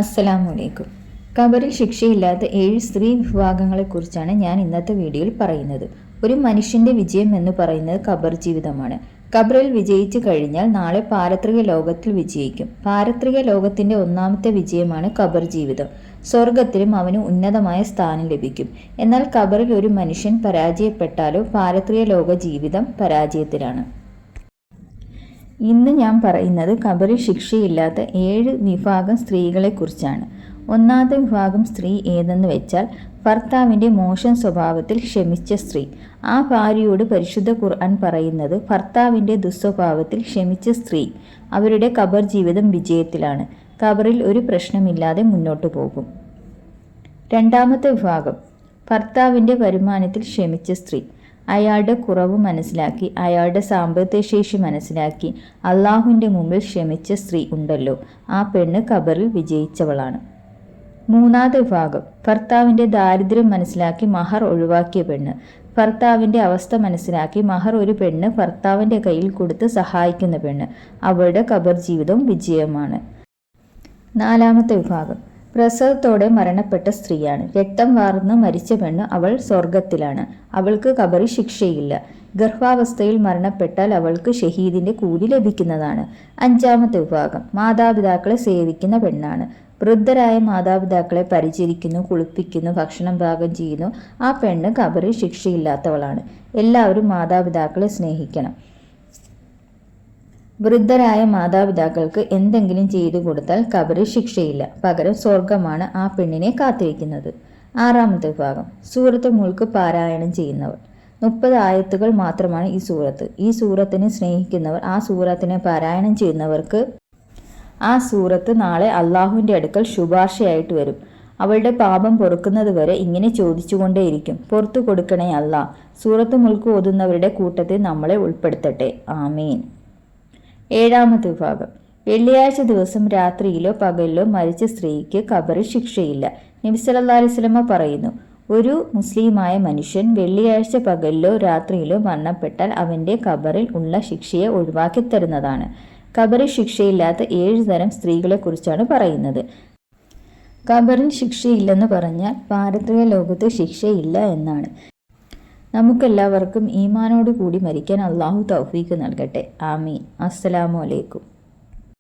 അസ്സലാമലൈക്കും. ഖബറിൽ ശിക്ഷയില്ലാത്ത 7 സ്ത്രീ വിഭാഗങ്ങളെക്കുറിച്ചാണ് ഞാൻ ഇന്നത്തെ വീഡിയോയിൽ പറയുന്നത്. ഒരു മനുഷ്യന്റെ വിജയം എന്ന് പറയുന്നത് ഖബർ ജീവിതമാണ്. ഖബറിൽ വിജയിച്ചു കഴിഞ്ഞാൽ നാളെ പാരത്രിക ലോകത്തിൽ വിജയിക്കും. പാരത്രിക ലോകത്തിന്റെ ഒന്നാമത്തെ വിജയമാണ് ഖബർ ജീവിതം. സ്വർഗത്തിലും അവന് ഉന്നതമായ സ്ഥാനം ലഭിക്കും. എന്നാൽ ഖബറിൽ ഒരു മനുഷ്യൻ പരാജയപ്പെട്ടാലോ പാരത്രിക ലോക ജീവിതം പരാജയത്തിലാണ്. ഇന്ന് ഞാൻ പറയുന്നത് ഖബറിൽ ശിക്ഷയില്ലാത്ത 7 വിഭാഗം സ്ത്രീകളെക്കുറിച്ചാണ്. ഒന്നാമത്തെ വിഭാഗം സ്ത്രീ ഏതെന്ന് വെച്ചാൽ ഭർത്താവിൻ്റെ മോശം സ്വഭാവത്തിൽ ക്ഷമിച്ച സ്ത്രീ. ആ ഭാര്യയോട് പരിശുദ്ധ ഖുർആൻ പറയുന്നത് ഭർത്താവിൻ്റെ ദുസ്വഭാവത്തിൽ ക്ഷമിച്ച സ്ത്രീ അവരുടെ ഖബർ ജീവിതം വിജയത്തിലാണ്. ഖബറിൽ ഒരു പ്രശ്നമില്ലാതെ മുന്നോട്ടു പോകും. രണ്ടാമത്തെ വിഭാഗം ഭർത്താവിൻ്റെ വരുമാനത്തിൽ ക്ഷമിച്ച സ്ത്രീ. അയാളുടെ കുറവ് മനസ്സിലാക്കി, അയാളുടെ സാമ്പത്തിക ശേഷി മനസ്സിലാക്കി അള്ളാഹുവിൻ്റെ മുമ്പിൽ ക്ഷമിച്ച സ്ത്രീ ഉണ്ടല്ലോ, ആ പെണ്ണ് ഖബറിൽ വിജയിച്ചവളാണ്. മൂന്നാമത്തെ വിഭാഗം ഭർത്താവിൻ്റെ ദാരിദ്ര്യം മനസ്സിലാക്കി മഹർ ഒഴിവാക്കിയ പെണ്ണ്. ഭർത്താവിൻ്റെ അവസ്ഥ മനസ്സിലാക്കി മഹർ ഒരു പെണ്ണ് ഭർത്താവിൻ്റെ കയ്യിൽ കൊടുത്ത് സഹായിക്കുന്ന പെണ്ണ്. അവളുടെ ഖബർ ജീവിതവും വിജയമാണ്. നാലാമത്തെ വിഭാഗം പ്രസവത്തോടെ മരണപ്പെട്ട സ്ത്രീയാണ്. രക്തം വാർന്ന് മരിച്ച പെണ്ണ്, അവൾ സ്വർഗത്തിലാണ്. അവൾക്ക് ഖബറിൽ ശിക്ഷയില്ല. ഗർഭാവസ്ഥയിൽ മരണപ്പെട്ടാൽ അവൾക്ക് ഷഹീദിന്റെ കൂലി ലഭിക്കുന്നതാണ്. അഞ്ചാമത്തെ വിഭാഗം മാതാപിതാക്കളെ സേവിക്കുന്ന പെണ്ണാണ്. വൃദ്ധരായ മാതാപിതാക്കളെ പരിചരിക്കുന്നു, കുളിപ്പിക്കുന്നു, ഭക്ഷണം പാകം ചെയ്യുന്നു. ആ പെണ്ണ് ഖബറിൽ ശിക്ഷയില്ലാത്തവളാണ്. എല്ലാവരും മാതാപിതാക്കളെ സ്നേഹിക്കണം. വൃദ്ധരായ മാതാപിതാക്കൾക്ക് എന്തെങ്കിലും ചെയ്തു കൊടുത്താൽ ഖബറിൽ ശിക്ഷയില്ല, പകരം സ്വർഗമാണ് ആ പെണ്ണിനെ കാത്തിരിക്കുന്നത്. ആറാമത്തെ വിഭാഗം സൂറത്ത് മുൽക്ക് പാരായണം ചെയ്യുന്നവർ. 30 ആയത്തുകൾ മാത്രമാണ് ഈ സൂറത്ത്. ഈ സൂറത്തിനെ സ്നേഹിക്കുന്നവർ, ആ സൂറത്തിനെ പാരായണം ചെയ്യുന്നവർക്ക് ആ സൂറത്ത് നാളെ അള്ളാഹുവിൻ്റെ അടുക്കൽ ശുപാർശയായിട്ട് വരും. അവളുടെ പാപം പൊറുക്കുന്നത് വരെ ഇങ്ങനെ ചോദിച്ചുകൊണ്ടേയിരിക്കും, പുറത്തു കൊടുക്കണേ അല്ലാ. സൂറത്ത് മുൽക്ക് ഓതുന്നവരുടെ കൂട്ടത്തിൽ നമ്മളെ ഉൾപ്പെടുത്തട്ടെ, ആമീൻ. ഏഴാമത്തെ വിഭാഗം വെള്ളിയാഴ്ച ദിവസം രാത്രിയിലോ പകലിലോ മരിച്ച സ്ത്രീക്ക് ഖബറിൽ ശിക്ഷയില്ല. നബി സല്ലല്ലാഹു അലൈഹി വസല്ലമ പറയുന്നു, ഒരു മുസ്ലിമായ മനുഷ്യൻ വെള്ളിയാഴ്ച പകലിലോ രാത്രിയിലോ മരണപ്പെട്ടാൽ അവൻ്റെ ഖബറിൽ ഉള്ള ശിക്ഷയെ ഒഴിവാക്കി തരുന്നതാണ്. ഖബറിൽ ശിക്ഷയില്ലാത്ത 7 തരം സ്ത്രീകളെക്കുറിച്ചാണ് പറയുന്നത്. ഖബറിൽ ശിക്ഷയില്ലെന്ന് പറഞ്ഞാൽ പാരത്രിക ലോകത്ത് ശിക്ഷയില്ല എന്നാണ്. നമുക്കെല്ലാവർക്കും ഈമാനോട് കൂടി മരിക്കാൻ അള്ളാഹു തൗഫീക്ക് നൽകട്ടെ, ആമീൻ. അസ്സലാമു അലൈക്കും.